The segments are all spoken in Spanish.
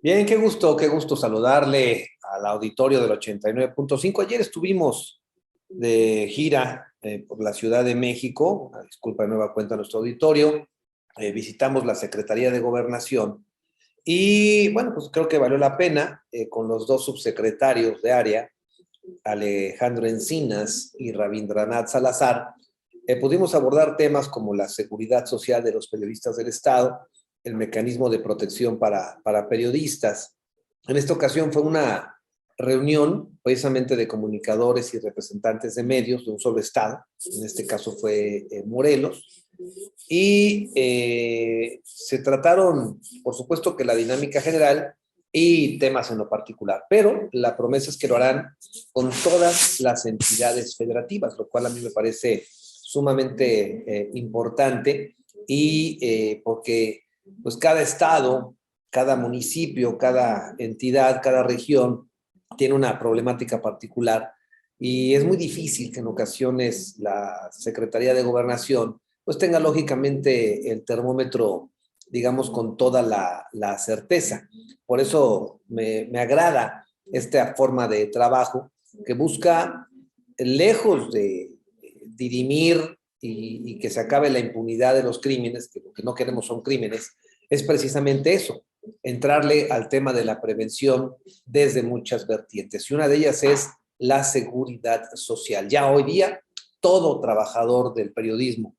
Bien, qué gusto saludarle al auditorio del 89.5. Ayer estuvimos de gira por la Ciudad de México, a disculpa de nueva cuenta nuestro auditorio, visitamos la Secretaría de Gobernación y bueno, pues creo que valió la pena con los dos subsecretarios de área, Alejandro Encinas y Rabindranath Salazar. Pudimos abordar temas como la seguridad social de los periodistas del Estado, el mecanismo de protección para periodistas. En esta ocasión fue una reunión precisamente de comunicadores y representantes de medios de un solo estado, en este caso fue Morelos, y se trataron, por supuesto que la dinámica general y temas en lo particular, pero la promesa es que lo harán con todas las entidades federativas, lo cual a mí me parece sumamente importante y porque pues cada estado, cada municipio, cada entidad, cada región tiene una problemática particular y es muy difícil que en ocasiones la Secretaría de Gobernación pues tenga lógicamente el termómetro, digamos, con toda la certeza. Por eso me agrada esta forma de trabajo que busca, lejos de dirimir y que se acabe la impunidad de los crímenes, que lo que no queremos son crímenes, es precisamente eso, entrarle al tema de la prevención desde muchas vertientes. Y una de ellas es la seguridad social. Ya hoy día, todo trabajador del periodismo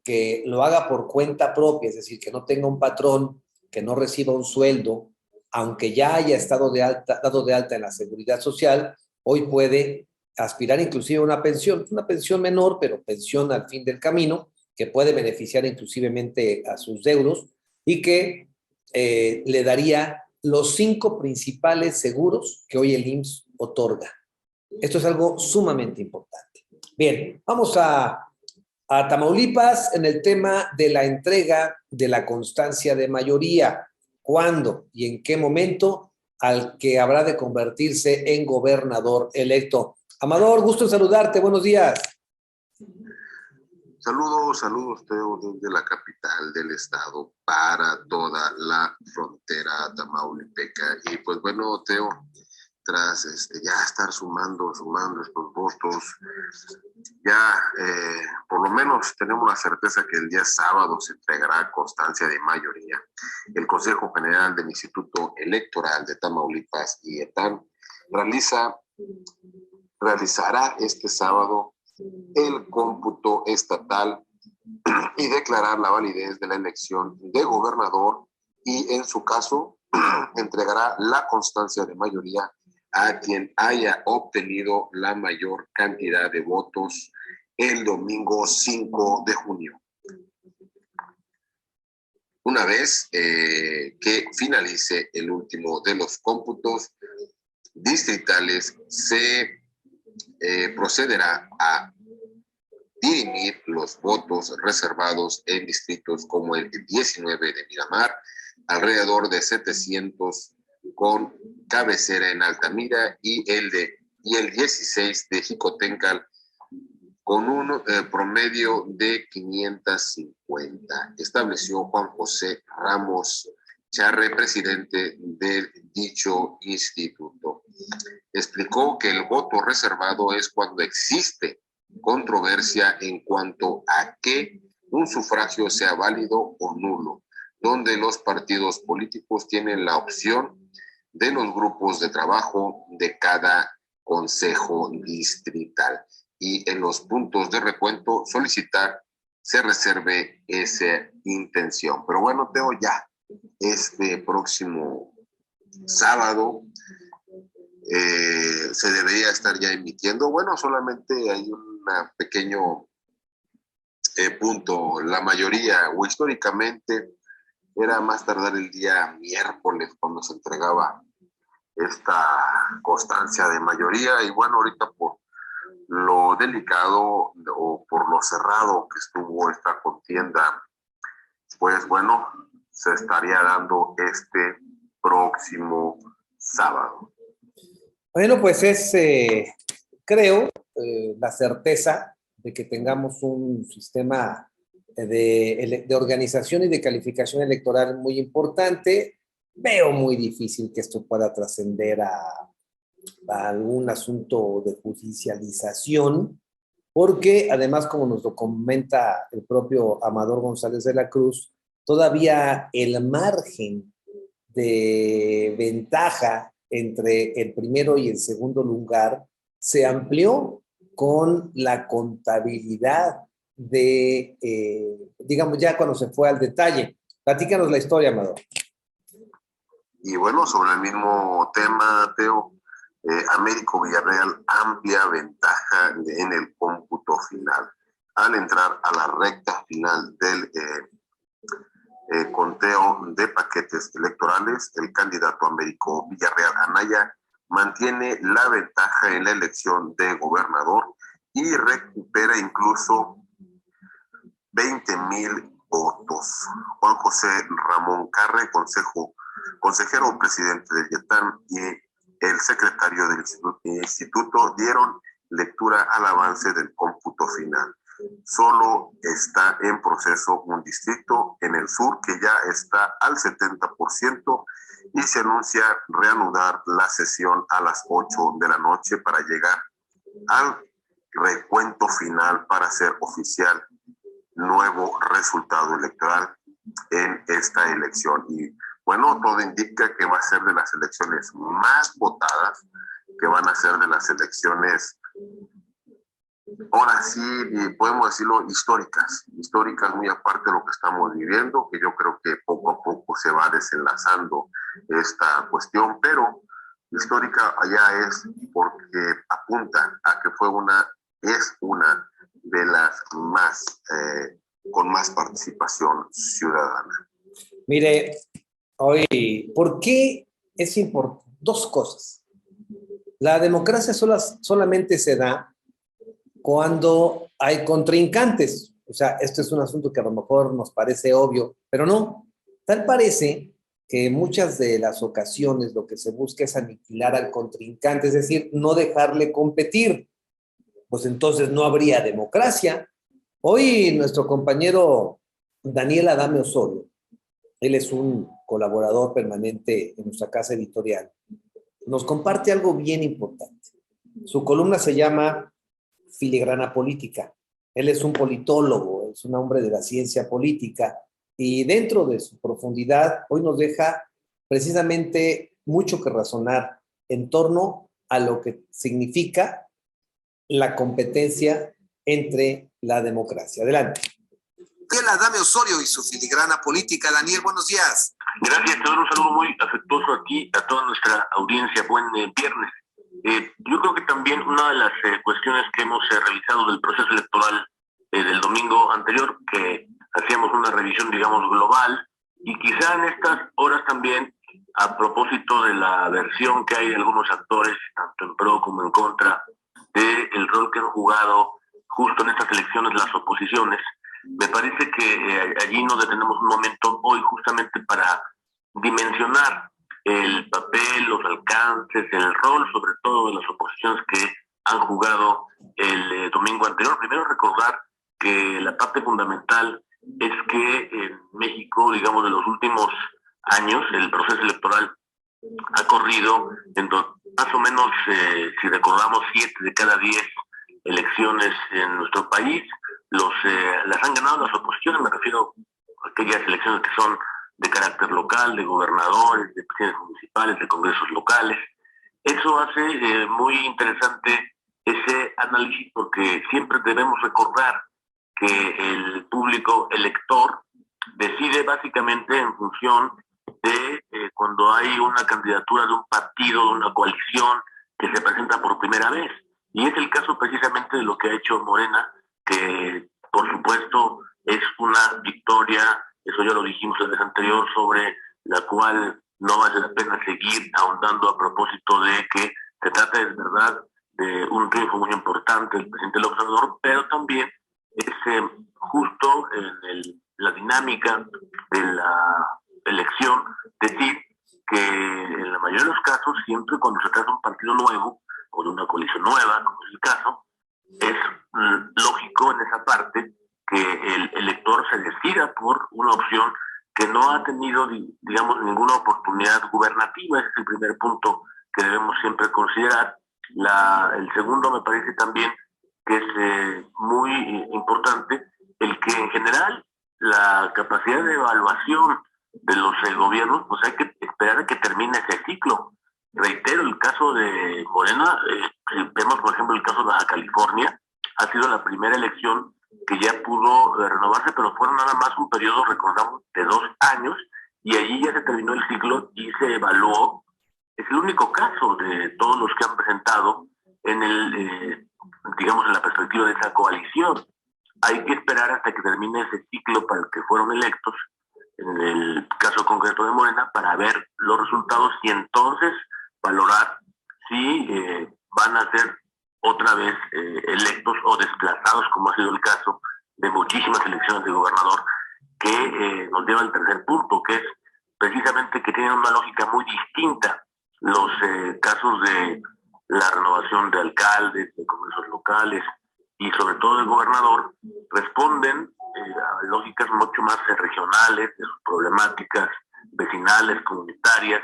que lo haga por cuenta propia, es decir, que no tenga un patrón, que no reciba un sueldo, aunque ya haya estado dado de alta en la seguridad social, hoy puede aspirar inclusive a una pensión menor, pero pensión al fin del camino, que puede beneficiar inclusivemente a sus deudos y que le daría los 5 principales seguros que hoy el IMSS otorga. Esto es algo sumamente importante. Bien, vamos a Tamaulipas en el tema de la entrega de la constancia de mayoría. ¿Cuándo y en qué momento al que habrá de convertirse en gobernador electo? Amador, gusto en saludarte. Buenos días. Saludos, Teo, desde la capital del estado para toda la frontera tamaulipeca. Y pues bueno, Teo, tras ya estar sumando estos votos, ya por lo menos tenemos la certeza que el día sábado se entregará constancia de mayoría. El Consejo General del Instituto Electoral de Tamaulipas, IETAM, realizará este sábado el cómputo estatal y declarar la validez de la elección de gobernador y, en su caso, entregará la constancia de mayoría a quien haya obtenido la mayor cantidad de votos el domingo 5 de junio. Una vez que finalice el último de los cómputos distritales, se procederá a dirimir los votos reservados en distritos como el 19 de Miramar, alrededor de 700 con cabecera en Altamira, y el 16 de Jicotencal con un promedio de 550, estableció Juan José Ramos Charre, presidente de dicho instituto. Explicó que el voto reservado es cuando existe controversia en cuanto a que un sufragio sea válido o nulo, donde los partidos políticos tienen la opción de los grupos de trabajo de cada consejo distrital y en los puntos de recuento solicitar se reserve esa intención. Pero bueno, Teo, ya este próximo sábado se debería estar ya emitiendo. Bueno, solamente hay un pequeño punto. La mayoría, o históricamente, era más tardar el día miércoles cuando se entregaba esta constancia de mayoría. Y bueno, ahorita por lo delicado o por lo cerrado que estuvo esta contienda, pues bueno, se estaría dando este próximo sábado. Bueno, pues es, creo, la certeza de que tengamos un sistema de organización y de calificación electoral muy importante. veo muy difícil que esto pueda trascender a algún asunto de judicialización, porque además, como nos lo comenta el propio Amador González de la Cruz, todavía el margen de ventaja entre el primero y el segundo lugar se amplió con la contabilidad digamos, ya cuando se fue al detalle. Platícanos la historia, Amador. Y bueno, sobre el mismo tema, Teo, Américo Villarreal amplia ventaja en el cómputo final. Al entrar a la recta final del conteo de paquetes electorales, el candidato Américo Villarreal Anaya mantiene la ventaja en la elección de gobernador y recupera incluso 20,000 votos. Juan José Ramón Carre, consejero presidente del YETAN, y el secretario del instituto dieron lectura al avance del cómputo final. Solo está en proceso un distrito en el sur que ya está al 70% y se anuncia reanudar la sesión a las 8 de la noche para llegar al recuento final para hacer oficial nuevo resultado electoral en esta elección. Y bueno, todo indica que va a ser de las elecciones más votadas, que van a ser de las elecciones, ahora sí, podemos decirlo, históricas muy aparte de lo que estamos viviendo, que yo creo que poco a poco se va desenlazando esta cuestión, pero histórica allá es porque apunta a que es una de las más, con más participación ciudadana. Mire, hoy, ¿por qué es importante? Dos cosas. La democracia solamente se da cuando hay contrincantes. O sea, esto es un asunto que a lo mejor nos parece obvio, pero no. Tal parece que en muchas de las ocasiones lo que se busca es aniquilar al contrincante, es decir, no dejarle competir. Pues entonces no habría democracia. Hoy nuestro compañero Daniel Adame Osorio, él es un colaborador permanente en nuestra casa editorial, nos comparte algo bien importante. Su columna se llama Filigrana Política. Él es un politólogo, es un hombre de la ciencia política y dentro de su profundidad hoy nos deja precisamente mucho que razonar en torno a lo que significa la competencia entre la democracia. Adelante. Daniel Adame Osorio y su Filigrana Política. Daniel, buenos días. Gracias, te doy un saludo muy afectuoso aquí a toda nuestra audiencia. Buen viernes. Yo creo que también una de las cuestiones que hemos revisado del proceso electoral del domingo anterior, que hacíamos una revisión, digamos, global, y quizá en estas horas también, a propósito de la versión que hay de algunos actores, tanto en pro como en contra, del rol que han jugado justo en estas elecciones las oposiciones, me parece que allí nos detenemos un momento hoy justamente para dimensionar el papel, los alcances, el rol sobre todo de las oposiciones que han jugado el domingo anterior. Primero recordar que la parte fundamental es que en México, digamos, de los últimos años, el proceso electoral ha corrido en más o menos, si recordamos, 7 de cada 10 elecciones en nuestro país, las han ganado las oposiciones. Me refiero a aquellas elecciones que son de carácter local, de gobernadores, de presidencias municipales, de congresos locales. Eso hace muy interesante ese análisis, porque siempre debemos recordar que el público elector decide básicamente en función de cuando hay una candidatura de un partido, de una coalición que se presenta por primera vez. Y es el caso precisamente de lo que ha hecho Morena, que por supuesto es una victoria, eso ya lo dijimos la vez anterior, sobre la cual no vale la pena seguir ahondando a propósito de que se trata de verdad de un triunfo muy importante del presidente López Obrador, pero también es justo en la dinámica de la elección decir que en la mayoría de los casos, siempre cuando se trata de un partido nuevo o de una coalición nueva, como es el caso, es lógico en esa parte que el elector se decida por una opción que no ha tenido, digamos, ninguna oportunidad gubernativa. Ese es el primer punto que debemos siempre considerar. El segundo me parece también que es muy importante el que en general la capacidad de evaluación de los gobiernos, pues hay que esperar a que termine ese ciclo. Reitero, el caso de Morena, si vemos por ejemplo el caso de Baja California, ha sido la primera elección que ya pudo renovarse, pero fueron nada más un periodo, recordamos, de 2 años, y allí ya se terminó el ciclo y se evaluó. Es el único caso de todos los que han presentado en digamos, en la perspectiva de esa coalición. Hay que esperar hasta que termine ese ciclo para el que fueron electos, en el caso concreto de Morena, para ver los resultados y entonces valorar si van a ser otra vez electos o desplazados, como ha sido el caso de muchísimas elecciones de gobernador, que nos lleva al tercer punto, que es precisamente que tienen una lógica muy distinta los casos de la renovación de alcaldes, de congresos locales y sobre todo del gobernador, responden a lógicas mucho más regionales, de sus problemáticas vecinales, comunitarias,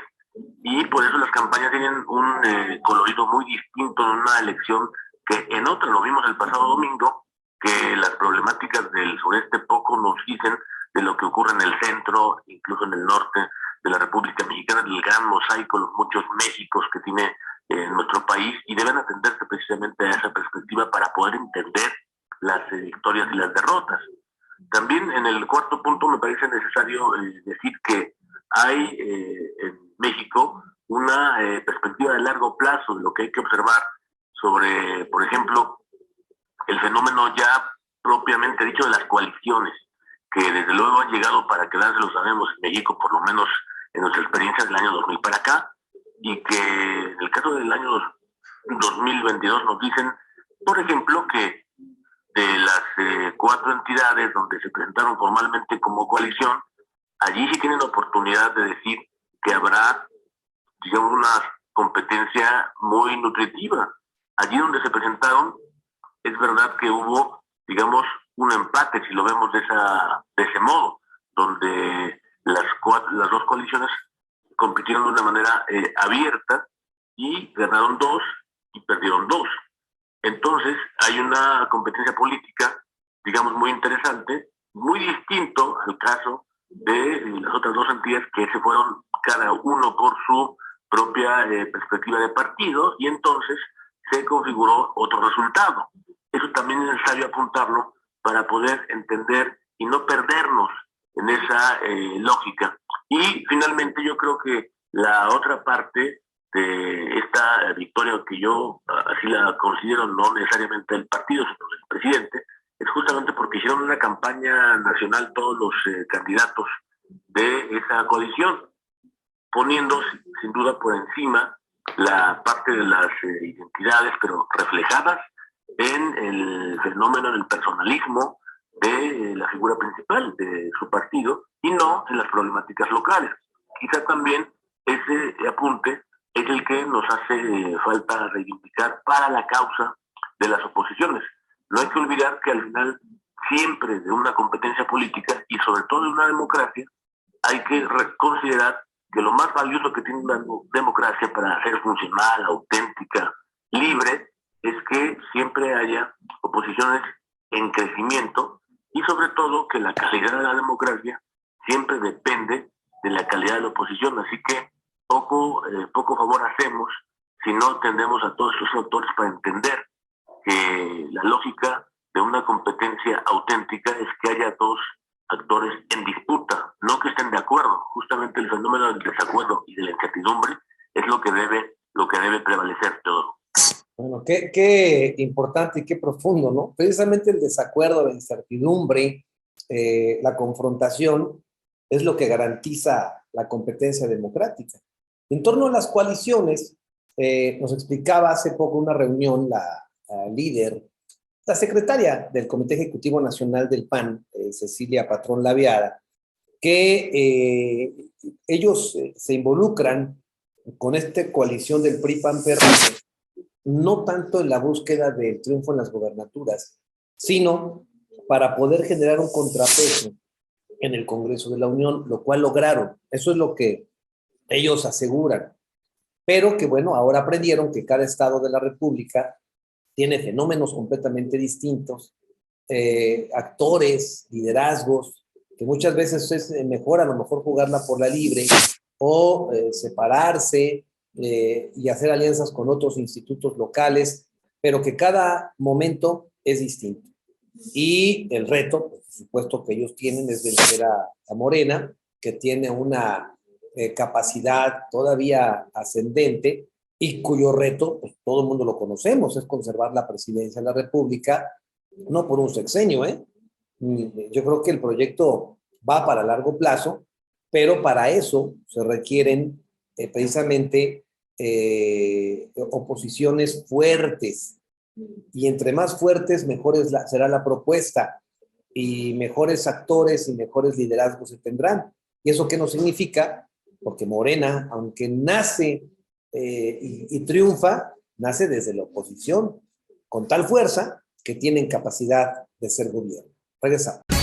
y por eso las campañas tienen un colorido muy distinto en una elección que en otra, lo vimos el pasado domingo, que las problemáticas del sureste poco nos dicen de lo que ocurre en el centro, incluso en el norte de la República Mexicana, del gran mosaico, los muchos Méxicos que tiene nuestro país, y deben atenderse precisamente a esa perspectiva para poder entender las victorias y las derrotas. También en el cuarto punto me parece necesario decir que hay en México una perspectiva de largo plazo de lo que hay que observar sobre, por ejemplo, el fenómeno ya propiamente dicho de las coaliciones, que desde luego han llegado para quedarse, lo sabemos en México, por lo menos en nuestra experiencia del año 2000 para acá, y que en el caso del año 2022 nos dicen, por ejemplo, que de las 4 entidades donde se presentaron formalmente como coalición, allí sí tienen la oportunidad de decir que habrá, digamos, una competencia muy nutritiva. Allí donde se presentaron, es verdad que hubo, digamos, un empate, si lo vemos de ese modo, donde las 2 coaliciones compitieron de una manera abierta y ganaron 2 y perdieron 2. Entonces hay una competencia política, digamos, muy interesante, muy distinto al caso de las otras 2 entidades que se fueron cada uno por su propia perspectiva de partido, y entonces se configuró otro resultado. Eso también es necesario apuntarlo para poder entender y no perdernos en esa lógica. Y finalmente yo creo que la otra parte de esta victoria, que yo así la considero, no necesariamente del partido, sino del presidente, es justamente porque hicieron una campaña nacional todos los candidatos de esa coalición, poniendo sin duda por encima la parte de las identidades, pero reflejadas en el fenómeno del personalismo de la figura principal de su partido y no en las problemáticas locales. Quizá también ese apunte es el que nos hace falta reivindicar para la causa de las oposiciones. No hay que olvidar que al final siempre de una competencia política y sobre todo de una democracia hay que considerar que lo más valioso que tiene una democracia para ser funcional, auténtica, libre, es que siempre haya oposiciones en crecimiento y sobre todo que la calidad de la democracia siempre depende de la calidad de la oposición. Así que poco favor hacemos si no tendemos a todos esos autores para entender que la lógica de una competencia auténtica es que haya 2 actores en disputa, no que estén de acuerdo. Justamente el fenómeno del desacuerdo y de la incertidumbre es lo que debe prevalecer todo. Bueno, qué importante y qué profundo, ¿no? Precisamente el desacuerdo, la incertidumbre, la confrontación es lo que garantiza la competencia democrática. En torno a las coaliciones, nos explicaba hace poco una reunión la líder, la secretaria del Comité Ejecutivo Nacional del PAN, Cecilia Patrón Laviada, que ellos se involucran con esta coalición del PRI-PAN-PRD, no tanto en la búsqueda del triunfo en las gobernaturas, sino para poder generar un contrapeso en el Congreso de la Unión, lo cual lograron. Eso es lo que ellos aseguran. Pero que, bueno, ahora aprendieron que cada estado de la República tiene fenómenos completamente distintos, actores, liderazgos, que muchas veces es mejor a lo mejor jugarla por la libre o separarse y hacer alianzas con otros institutos locales, pero que cada momento es distinto. Y el reto, por supuesto, que ellos tienen es vencer a Morena, que tiene una capacidad todavía ascendente y cuyo reto, pues todo el mundo lo conocemos, es conservar la presidencia de la República, no por un sexenio, ¿eh? Yo creo que el proyecto va para largo plazo, pero para eso se requieren precisamente oposiciones fuertes, y entre más fuertes, mejor será la propuesta, y mejores actores y mejores liderazgos se tendrán. ¿Y eso qué nos significa? Porque Morena, aunque nace y triunfa, nace desde la oposición, con tal fuerza que tienen capacidad de ser gobierno. Regresamos.